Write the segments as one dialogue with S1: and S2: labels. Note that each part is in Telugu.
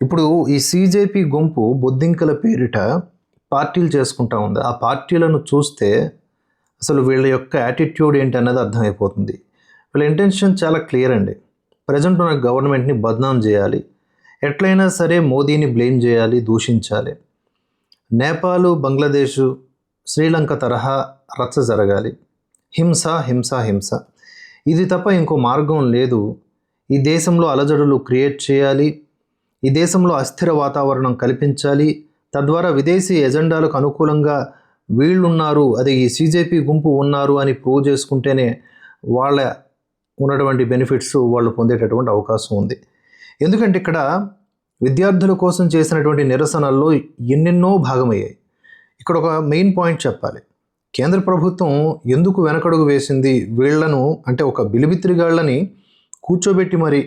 S1: ఇప్పుడు ఈ సీజేపీ గుంపు బొద్దింకల పేరిట పార్టీలు చేసుకుంటా ఉంది. ఆ పార్టీలను చూస్తే అసలు వీళ్ళ యొక్క యాటిట్యూడ్ ఏంటన్నది అర్థమైపోతుంది. వీళ్ళ ఇంటెన్షన్ చాలా క్లియర్ అండి. ప్రజెంట్ ఉన్న గవర్నమెంట్‌ని బద్నాం చేయాలి. ఎట్లైనా సరే మోదీని బ్లేమ్ చేయాలి, దూషించాలి. నేపాల్, బంగ్లాదేశ్, శ్రీలంక తరహా రచ్చ జరగాలి. హింస, హింస, హింస. ఇది తప్ప ఇంకో మార్గం లేదు. ఈ దేశంలో అలజడులు క్రియేట్ చేయాలి. ఈ దేశంలో అస్థిర వాతావరణం కల్పించాలి. తద్వారా విదేశీ ఎజెండాలకు అనుకూలంగా వీళ్ళున్నారు, అది ఈ సీజేపీ గుంపు ఉన్నారు అని ప్రూవ్ చేసుకుంటేనే వాళ్ళ ఉన్నటువంటి బెనిఫిట్స్ వాళ్ళు పొందేటటువంటి అవకాశం ఉంది. ఎందుకంటే ఇక్కడ విద్యార్థుల కోసం చేసినటువంటి నిరసనల్లో ఎన్నెన్నో భాగమయ్యాయి. ఇక్కడ ఒక మెయిన్ పాయింట్ చెప్పాలి. కేంద్ర ప్రభుత్వం ఎందుకు వెనకడుగు వేసింది? వీళ్లను అంటే ఒక బిలిబిత్రిగాళ్ళని కూర్చోబెట్టి మరి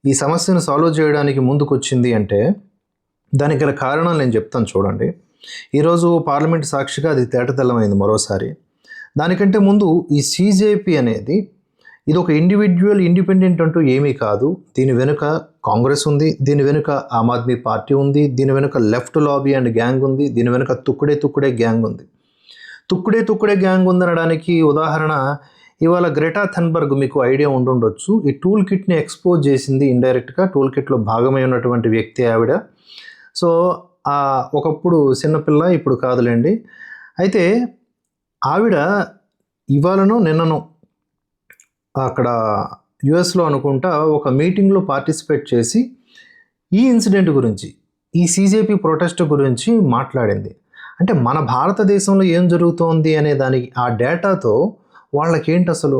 S1: ఈ సమస్యను సాల్వ్ చేయడానికి ముందుకొచ్చింది అంటే దానికి గల కారణాలు నేను చెప్తాను చూడండి. ఈరోజు పార్లమెంట్ సాక్షిగా అది తేటతెల్లమైంది మరోసారి. దానికంటే ముందు ఈ సీజేపీ అనేది ఇది ఒక ఇండివిజువల్ ఇండిపెండెంట్ అంటూ ఏమీ కాదు. దీని వెనుక కాంగ్రెస్ ఉంది, దీని వెనుక ఆమ్ ఆద్మీ పార్టీ ఉంది, దీని వెనుక లెఫ్ట్ లాబీ అండ్ గ్యాంగ్ ఉంది, దీని వెనుక తుక్కుడే గ్యాంగ్ ఉంది. తుక్కుడే గ్యాంగ్ ఉందనడానికి ఉదాహరణ ఇవాళ గ్రెటా థన్బర్గ్ మీకు ఐడియా ఉండుండొచ్చు. ఈ టూల్ కిట్ని ఎక్స్పోజ్ చేసింది ఇండైరెక్ట్గా. టూల్ కిట్లో భాగమై ఉన్నటువంటి వ్యక్తి ఆవిడ. సో ఒకప్పుడు చిన్నపిల్ల, ఇప్పుడు కాదులేండి. అయితే ఆవిడ ఇవాళనో నిన్ననో అక్కడ యుఎస్లో అనుకుంటా ఒక మీటింగ్లో పార్టిసిపేట్ చేసి ఈ ఇన్సిడెంట్ గురించి, ఈ సీజేపీ ప్రొటెస్ట్ గురించి మాట్లాడింది. అంటే మన భారతదేశంలో ఏం జరుగుతోంది అనే దానికి ఆ డేటాతో వాళ్ళకేంటి అసలు,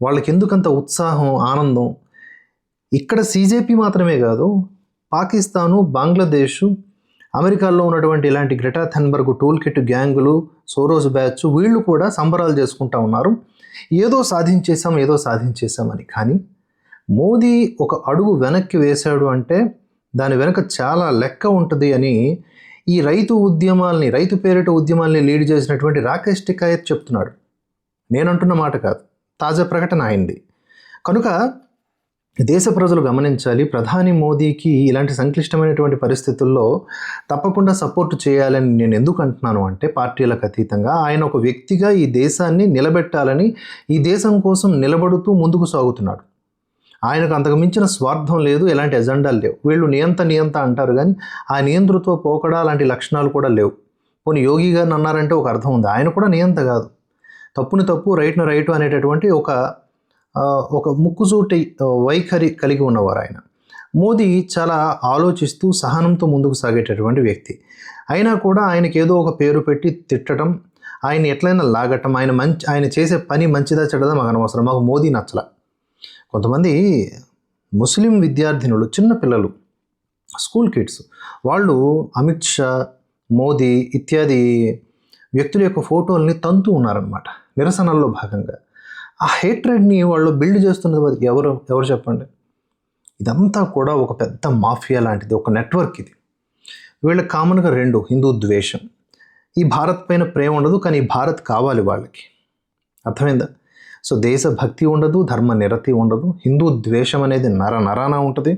S1: వాళ్ళకి ఎందుకంత ఉత్సాహం, ఆనందం? ఇక్కడ సీజేపీ మాత్రమే కాదు, పాకిస్తాను, బంగ్లాదేశ్, అమెరికాలో ఉన్నటువంటి ఇలాంటి గ్రెటా థన్బర్గ్ టూల్ కిట్ గ్యాంగులు, సోరోస్ బ్యాచ్, వీళ్ళు కూడా సంబరాలు చేసుకుంటా ఉన్నారు. ఏదో సాధించేశామని. కానీ మోదీ ఒక అడుగు వెనక్కి వేశాడు అంటే దాని వెనక చాలా లెక్క ఉంటుంది అని ఈ రైతు పేరిట ఉద్యమాల్ని లీడ్ చేసినటువంటి రాకేష్ టికాయత్ చెప్తున్నాడు. నేనంటున్న మాట కాదు, తాజా ప్రకటన అయింది. కనుక దేశ ప్రజలు గమనించాలి, ప్రధాని మోదీకి ఇలాంటి సంక్లిష్టమైనటువంటి పరిస్థితుల్లో తప్పకుండా సపోర్ట్ చేయాలని నేను ఎందుకు అంటున్నాను అంటే, పార్టీలకు అతీతంగా ఆయన ఒక వ్యక్తిగా ఈ దేశాన్ని నిలబెట్టాలని, ఈ దేశం కోసం నిలబడుతూ ముందుకు సాగుతున్నాడు. ఆయనకు అంతకు మించిన స్వార్థం లేదు, ఎలాంటి ఎజెండాలు లేవు. వీళ్ళు నియంత అంటారు కానీ ఆ నియంతృత్వ పోకడా లాంటి లక్షణాలు కూడా లేవు. పోనీ యోగి గారిని అన్నారంటే ఒక అర్థం ఉంది. ఆయన కూడా నియంత కాదు. తప్పుని తప్పు, రైట్ను రైటు అనేటటువంటి ఒక ముక్కుసూటి వైఖరి కలిగి ఉన్నవారు ఆయన. మోదీ చాలా ఆలోచిస్తూ సహనంతో ముందుకు సాగేటటువంటి వ్యక్తి. అయినా కూడా ఆయనకి ఏదో ఒక పేరు పెట్టి తిట్టడం, ఆయన ఎట్లయినా లాగటం, ఆయన చేసే పని మంచిదా చెడ్డదా మాకు అనవసరం, మాకు మోదీ నచ్చల. కొంతమంది ముస్లిం విద్యార్థినులు, చిన్నపిల్లలు, స్కూల్ కిడ్స్, వాళ్ళు అమిత్ షా, మోదీ ఇత్యాది వ్యక్తుల యొక్క ఫోటోల్ని తంతూ ఉన్నారనమాట నిరసనల్లో భాగంగా. ఆ హేట్రెడ్ని వాళ్ళు బిల్డ్ చేస్తున్నది ఎవరు చెప్పండి? ఇదంతా కూడా ఒక పెద్ద మాఫియా లాంటిది, ఒక నెట్వర్క్ ఇది. వీళ్ళకి కామన్గా రెండు: హిందూ ద్వేషం. ఈ భారత్ పైన ప్రేమ ఉండదు, కానీ ఈ భారత్ కావాలి వాళ్ళకి. అర్థమైందా? సో దేశభక్తి ఉండదు, ధర్మ నిరతి ఉండదు, హిందూ ద్వేషం అనేది నరాన ఉంటుంది.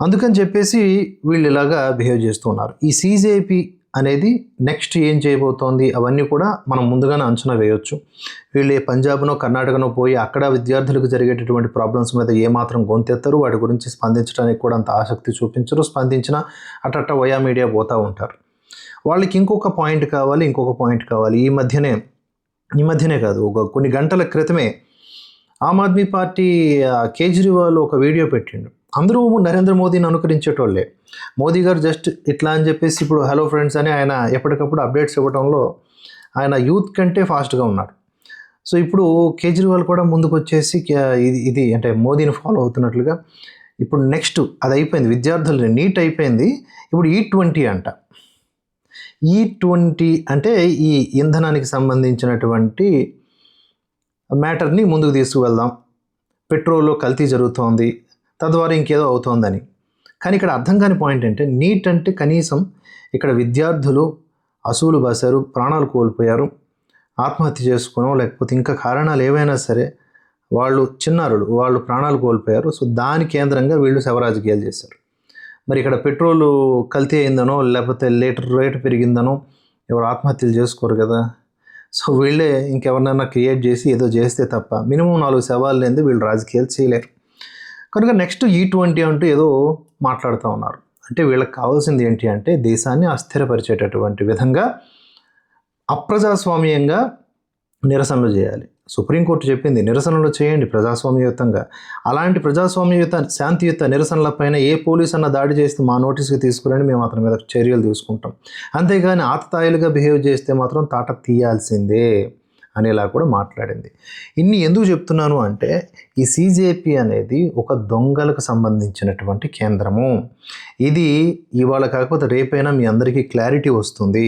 S1: అందుకని చెప్పేసి వీళ్ళు ఇలాగా బిహేవ్ చేస్తూ ఉన్నారు. ఈ సీజేపీ అనేది నెక్స్ట్ ఏం చేయబోతోంది అవన్నీ కూడా మనం ముందుగానే అంచనా వేయొచ్చు. వీళ్ళు పంజాబ్నో కర్ణాటకనో పోయి అక్కడ విద్యార్థులకు జరిగేటటువంటి ప్రాబ్లమ్స్ మీద ఏమాత్రం గొంతెత్తరు, వాటి గురించి స్పందించడానికి కూడా అంత ఆసక్తి చూపించరు. స్పందించిన అట్ట వయా మీడియా పోతూ ఉంటారు. వాళ్ళకి ఇంకొక పాయింట్ కావాలి. ఈ మధ్యనే కాదు, కొన్ని గంటల క్రితమే ఆమ్ ఆద్మీ పార్టీ కేజ్రీవాల్ ఒక వీడియో పెట్టిండు. అందరూ నరేంద్ర మోదీని అనుకరించేటోళ్ళే. మోదీ గారు జస్ట్ ఇట్లా అని చెప్పేసి ఇప్పుడు హలో ఫ్రెండ్స్ అని ఆయన ఎప్పటికప్పుడు అప్డేట్స్ ఇవ్వడంలో ఆయన యూత్ కంటే ఫాస్ట్గా ఉన్నాడు. సో ఇప్పుడు కేజ్రీవాల్ కూడా ముందుకు వచ్చేసి ఇది అంటే మోదీని ఫాలో అవుతున్నట్లుగా. ఇప్పుడు నెక్స్ట్ అది అయిపోయింది, విద్యార్థులు నీట్ అయిపోయింది. ఇప్పుడు E20 అంట. E20 అంటే ఈ ఇంధనానికి సంబంధించినటువంటి మ్యాటర్ని ముందుకు తీసుకువెళ్దాం, పెట్రోల్లో కల్తీ జరుగుతోంది, తద్వారా ఇంకేదో అవుతోందని. కానీ ఇక్కడ అర్థం కాని పాయింట్ అంటే, నీట్ అంటే కనీసం ఇక్కడ విద్యార్థులు అసూలు బాసారు, ప్రాణాలు కోల్పోయారు, ఆత్మహత్య చేసుకోవడం లేకపోతే ఇంకా కారణాలు ఏవైనా సరే వాళ్ళు చిన్నారులు, వాళ్ళు ప్రాణాలు కోల్పోయారు. సో దాని కేంద్రంగా వీళ్ళు శవ రాజకీయాలు చేశారు. మరి ఇక్కడ పెట్రోలు కల్తీ అయిందనో లేకపోతే లీటర్ రేటు పెరిగిందనో ఎవరు ఆత్మహత్యలు చేసుకోరు కదా. సో వీళ్ళే ఇంకెవరినైనా క్రియేట్ చేసి ఏదో చేస్తే తప్ప మినిమం 4 శవాలు లేనిది వీళ్ళు రాజకీయాలు చేయలేరు. కనుక నెక్స్ట్ E20 అంటూ ఏదో మాట్లాడుతూ ఉన్నారు. అంటే వీళ్ళకి కావాల్సింది ఏంటి అంటే దేశాన్ని అస్థిరపరిచేటటువంటి విధంగా అప్రజాస్వామ్యంగా నిరసనలు చేయాలి. సుప్రీంకోర్టు చెప్పింది నిరసనలు చేయండి ప్రజాస్వామ్యయుతంగా. అలాంటి ప్రజాస్వామ్యయుత శాంతియుత నిరసనలపైన ఏ పోలీస్ అన్న దాడి చేస్తే మా నోటీస్కి తీసుకురండి, మేము అతని మీద చర్యలు తీసుకుంటాం. అంతేగాని ఆతతాయిలుగా బిహేవ్ చేస్తే మాత్రం తాట తీయాల్సిందే అనేలా కూడా మాట్లాడింది. ఇన్ని ఎందుకు చెప్తున్నాను అంటే ఈ CJP అనేది ఒక దొంగలకు సంబంధించినటువంటి కేంద్రము. ఇది ఇవాళ కాకపోతే రేపైనా మీ అందరికీ క్లారిటీ వస్తుంది.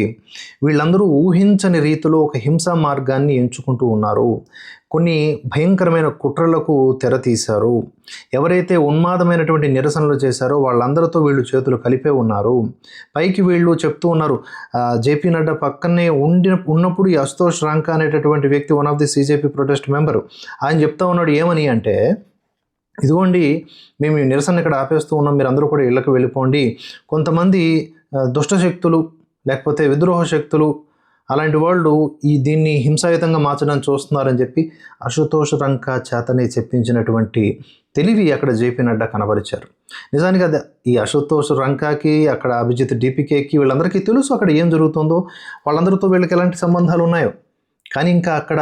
S1: వీళ్ళందరూ ఊహించని రీతిలో ఒక హింసా మార్గాన్ని ఎంచుకుంటూ ఉన్నారు. కొన్ని భయంకరమైన కుట్రలకు తెర తీశారు. ఎవరైతే ఉన్మాదమైనటువంటి నిరసనలు చేశారో వాళ్ళందరితో వీళ్ళు చేతులు కలిపే ఉన్నారు. పైకి వీళ్ళు చెప్తూ ఉన్నారు, JP నడ్డా పక్కనే ఉన్నప్పుడు ఈ అశుతోష్ రాంకా అనేటటువంటి వ్యక్తి one of the CJP protest member ఆయన చెప్తా ఉన్నాడు ఏమని అంటే, ఇదిగోండి మేము ఈ నిరసన ఇక్కడ ఆపేస్తూ ఉన్నాం, మీరు అందరూ కూడా ఇళ్ళకి వెళ్ళిపోండి. కొంతమంది దుష్టశక్తులు లేకపోతే విద్రోహ శక్తులు అలాంటి వాళ్ళు దీన్ని హింసాయుతంగా మార్చడానికి చూస్తున్నారని చెప్పి అశుతోష్ రంకా చేతనే చెప్పించినటువంటి తెలివి అక్కడ JP నడ్డా కనబరిచారు. నిజానికి అది ఈ అశుతోష్ రంకాకి అక్కడ అభిజిత్ DPKకి వీళ్ళందరికీ తెలుసు అక్కడ ఏం జరుగుతుందో, వాళ్ళందరితో వీళ్ళకి ఎలాంటి సంబంధాలు ఉన్నాయో. కానీ ఇంకా అక్కడ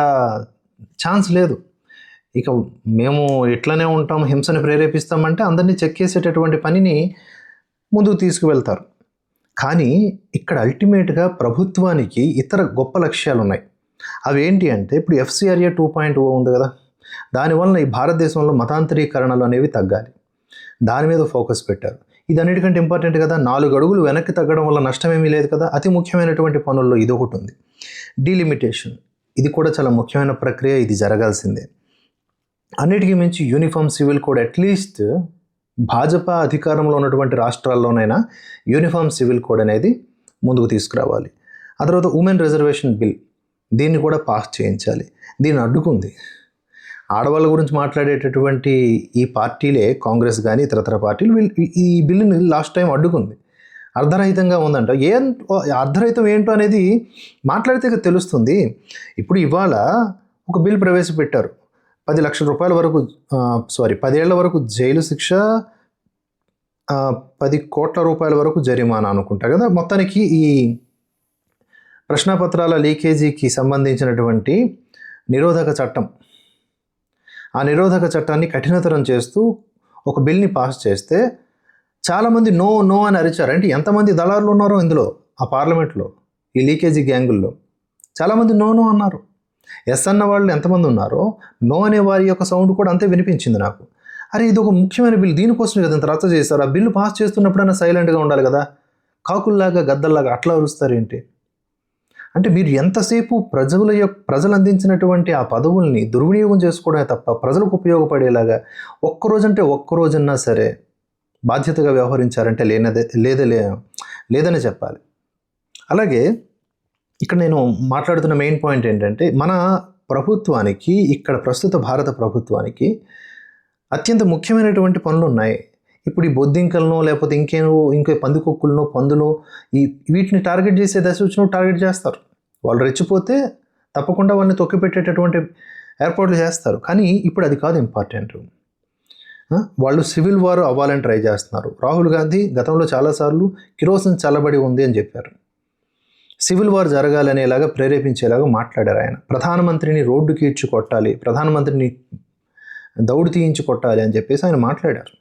S1: ఛాన్స్ లేదు. ఇక మేము ఇట్లనే ఉంటాం, హింసని ప్రేరేపిస్తామంటే అందరినీ చెక్కేసేటటువంటి పనిని ముందుకు తీసుకువెళ్తారు. కానీ ఇక్కడ అల్టిమేట్గా ప్రభుత్వానికి ఇతర గొప్ప లక్ష్యాలు ఉన్నాయి. అవి ఏంటి అంటే ఇప్పుడు FCRA 2.0 ఉంది కదా, దానివల్ల ఈ భారతదేశంలో మతాంతరీకరణలు అనేవి తగ్గాలి, దాని మీద ఫోకస్ పెట్టారు. ఇది అన్నిటికంటే ఇంపార్టెంట్ కదా. 4 అడుగులు వెనక్కి తగ్గడం వల్ల నష్టమేమీ లేదు కదా. అతి ముఖ్యమైనటువంటి పనుల్లో ఇది ఒకటి ఉంది. డీలిమిటేషన్, ఇది కూడా చాలా ముఖ్యమైన ప్రక్రియ, ఇది జరగాల్సిందే. అన్నిటికీ మించి uniform civil code, at least Bhajapa అధికారంలో ఉన్నటువంటి రాష్ట్రాల్లోనైనా యూనిఫామ్ సివిల్ కోడ్ అనేది ముందుకు తీసుకురావాలి. ఆ తర్వాత ఉమెన్ రిజర్వేషన్ బిల్, దీన్ని కూడా పాస్ చేయించాలి. దీన్ని అడ్డుకుంది ఆడవాళ్ళ గురించి మాట్లాడేటటువంటి ఈ పార్టీలే, కాంగ్రెస్ కానీ ఇతరతర పార్టీలు ఈ బిల్లుని లాస్ట్ టైం అడ్డుకుంది. అర్ధరహితంగా ఉందంట. అర్ధరహితం ఏంటో అనేది మాట్లాడితే తెలుస్తుంది. ఇప్పుడు ఇవాళ ఒక బిల్ ప్రవేశపెట్టారు, 10 లక్షల రూపాయల వరకు 10 ఏళ్ల వరకు జైలు శిక్ష, 10 కోట్ల రూపాయల వరకు జరిమానా అనుకుంటా కదా. మొత్తానికి ఈ ప్రశ్నపత్రాల లీకేజీకి సంబంధించినటువంటి నిరోధక చట్టం, ఆ నిరోధక చట్టాన్ని కఠినతరం చేస్తూ ఒక బిల్ని పాస్ చేస్తే చాలామంది నో నో అని అరిచారు. అంటే ఎంతమంది దళారులు ఉన్నారో ఇందులో, ఆ పార్లమెంట్లో ఈ లీకేజీ గ్యాంగుల్లో చాలామంది నో నో అన్నారు. ఎస్ అన్న వాళ్ళు ఎంతమంది ఉన్నారో నో అనే వారి యొక్క సౌండ్ కూడా అంతే వినిపించింది నాకు. అరే ఇది ఒక ముఖ్యమైన బిల్లు, దీనికోసమే కదా ఇంత రచ్చ చేస్తారు. ఆ బిల్లు పాస్ చేస్తున్నప్పుడైనా సైలెంట్గా ఉండాలి కదా, కాకుల్లాగా గద్దల్లాగా అట్లా అరుస్తారేంటి? అంటే మీరు ఎంతసేపు ప్రజలు అందించినటువంటి ఆ పదవుల్ని దుర్వినియోగం చేసుకోవడమే తప్ప ప్రజలకు ఉపయోగపడేలాగా ఒక్కరోజన్నా సరే బాధ్యతగా వ్యవహరించారంటే లేదని చెప్పాలి. అలాగే ఇక్కడ నేను మాట్లాడుతున్న మెయిన్ పాయింట్ ఏంటంటే, మన ప్రభుత్వానికి, ఇక్కడ ప్రస్తుత భారత ప్రభుత్వానికి అత్యంత ముఖ్యమైనటువంటి పనులు ఉన్నాయి. ఇప్పుడు ఈ బొద్దింకలను లేకపోతే ఇంకో పందికొక్కులను, పందులు, వీటిని టార్గెట్ చేసే దశ వచ్చినప్పుడు టార్గెట్ చేస్తారు. వాళ్ళు రెచ్చిపోతే తప్పకుండా వాళ్ళని తొక్కిపెట్టేటటువంటి ఏర్పాట్లు చేస్తారు. కానీ ఇప్పుడు అది కాదు ఇంపార్టెంట్. వాళ్ళు సివిల్ వార్ అవ్వాలని ట్రై చేస్తున్నారు. రాహుల్ గాంధీ గతంలో చాలాసార్లు కిరోసిన్ చల్లబడి ఉంది అని చెప్పారు. సివిల్ వార్ జరగాలనేలాగా ప్రేరేపించేలాగా మాట్లాడారు ఆయన. ప్రధానమంత్రిని రోడ్డుకి ఈడ్చి కొట్టాలి, ప్రధానమంత్రిని దౌడు తీయించి కొట్టాలి అని చెప్పేసి ఆయన మాట్లాడారు.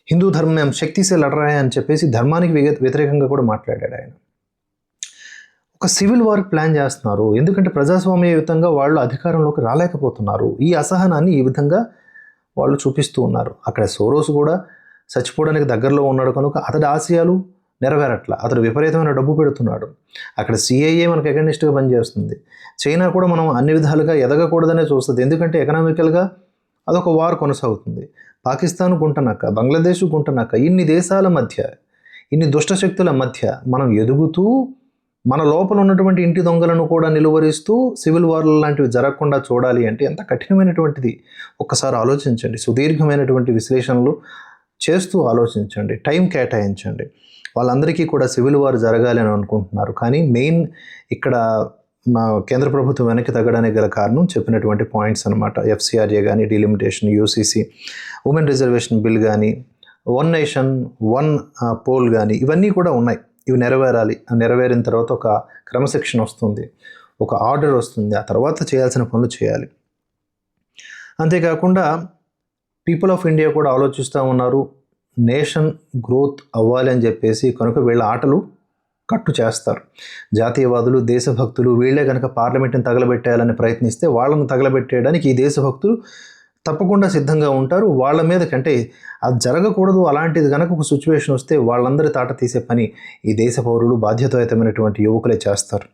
S1: హిందూ ధర్మం శక్తిసే లడరాయి అని చెప్పేసి ధర్మానికి వ్యతిరేకంగా కూడా మాట్లాడాడు ఆయన. ఒక సివిల్ వార్ ప్లాన్ చేస్తున్నారు, ఎందుకంటే ప్రజాస్వామ్యయుతంగా వాళ్ళు అధికారంలోకి రాలేకపోతున్నారు. ఈ అసహనాన్ని ఈ విధంగా వాళ్ళు చూపిస్తూ ఉన్నారు. అక్కడ సోరోస్ కూడా చచ్చిపోవడానికి దగ్గరలో ఉన్నాడు కనుక అతడి ఆశయాలు నెరవేరట్ల, అతడు విపరీతమైన డబ్బు పెడుతున్నాడు. అక్కడ CIA మనకు అగెనిస్ట్గా పనిచేస్తుంది. చైనా కూడా మనం అన్ని విధాలుగా ఎదగకూడదనే చూస్తుంది, ఎందుకంటే ఎకనామికల్గా అదొక వార్ కొనసాగుతుంది. పాకిస్తాన్ గుంటనక్క, బంగ్లాదేశ్ గుంటనక్క, ఇన్ని దేశాల మధ్య, ఇన్ని దుష్టశక్తుల మధ్య మనం ఎదుగుతూ మన లోపల ఉన్నటువంటి ఇంటి దొంగలను కూడా నిలువరిస్తూ సివిల్ వార్లు లాంటివి జరగకుండా చూడాలి అంటే ఎంత కఠినమైనటువంటిది ఒక్కసారి ఆలోచించండి. సుదీర్ఘమైనటువంటి విశ్లేషణలు చేస్తూ ఆలోచించండి, టైం కేటాయించండి. వాళ్ళందరికీ కూడా సివిల్ వార్ జరగాలి అని అనుకుంటున్నారు, కానీ మెయిన్ ఇక్కడ మా కేంద్ర ప్రభుత్వం వెనక్కి తగ్గడానికి గల కారణం చెప్పినటువంటి పాయింట్స్ అనమాట. ఎఫ్సిఆర్ఏ కానీ, delimitation, UCC, women reservation bill కానీ, వన్ నేషన్ వన్ పోల్ కానీ, ఇవన్నీ కూడా ఉన్నాయి. ఇవి నెరవేరాలి. నెరవేరిన తర్వాత ఒక క్రమశిక్షణ వస్తుంది, ఒక ఆర్డర్ వస్తుంది, ఆ తర్వాత చేయాల్సిన పనులు చేయాలి. అంతేకాకుండా పీపుల్ ఆఫ్ ఇండియా కూడా ఆలోచిస్తూ ఉన్నారు, నేషన్ గ్రోత్ అవ్వాలి అని చెప్పేసి. కనుక వీళ్ళ ఆటలు కట్టు చేస్తారు. జాతీయవాదులు, దేశభక్తులు వీళ్ళే కనుక పార్లమెంట్ని తగలబెట్టేయాలని ప్రయత్నిస్తే వాళ్ళను తగలబెట్టేయడానికి ఈ దేశభక్తులు తప్పకుండా సిద్ధంగా ఉంటారు. వాళ్ళ మీద కంటే అది జరగకూడదు, అలాంటిది కనుక ఒక సిచ్యువేషన్ వస్తే వాళ్ళందరి తాట తీసే పని ఈ దేశ పౌరులు, బాధ్యతాయుతమైనటువంటి యువకులే చేస్తారు.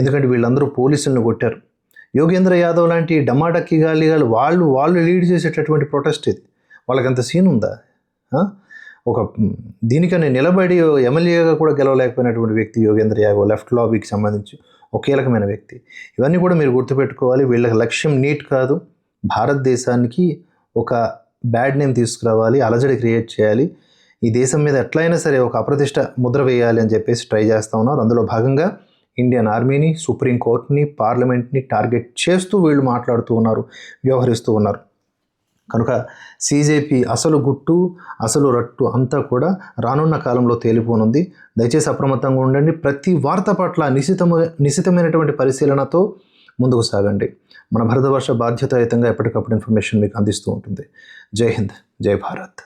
S1: ఎందుకంటే వీళ్ళందరూ పోలీసులను కొట్టారు. యోగేంద్ర యాదవ్ లాంటి డమాడక్కి గాలిగాలు వాళ్ళు లీడ్ చేసేటటువంటి ప్రొటెస్ట్ ఇది. వాళ్ళకంత సీన్ ఉందా? ఒక దీనికని నిలబడి ఎమ్మెల్యేగా కూడా గెలవలేకపోయినటువంటి వ్యక్తి యోగేంద్ర యాదవ్, లెఫ్ట్ లాబీకి సంబంధించి ఒక కీలకమైన వ్యక్తి. ఇవన్నీ కూడా మీరు గుర్తుపెట్టుకోవాలి. వీళ్ళకి లక్ష్యం నీట్ కాదు, భారతదేశానికి ఒక బ్యాడ్ నేమ్ తీసుకురావాలి, అలజడి క్రియేట్ చేయాలి, ఈ దేశం మీద ఎట్లయినా సరే ఒక అప్రతిష్ట ముద్ర వేయాలి అని చెప్పేసి ట్రై చేస్తూ ఉన్నారు. అందులో భాగంగా ఇండియన్ ఆర్మీని, సుప్రీంకోర్టుని, పార్లమెంట్ని టార్గెట్ చేస్తూ వీళ్ళు మాట్లాడుతూ ఉన్నారు, వ్యవహరిస్తూ ఉన్నారు. కనుక సీజేపీ అసలు గుట్టు, అసలు రట్టు అంతా కూడా రానున్న కాలంలో తేలిపోనుంది. దయచేసి అప్రమత్తంగా ఉండండి. ప్రతి వార్త పట్ల నిశితమైనటువంటి పరిశీలనతో ముందుకు సాగండి. మన భారతవర్ష బాధ్యతాయుతంగా ఎప్పటికప్పుడు ఇన్ఫర్మేషన్ మీకు అందిస్తూ ఉంటుంది. జై హింద్, జై భారత్.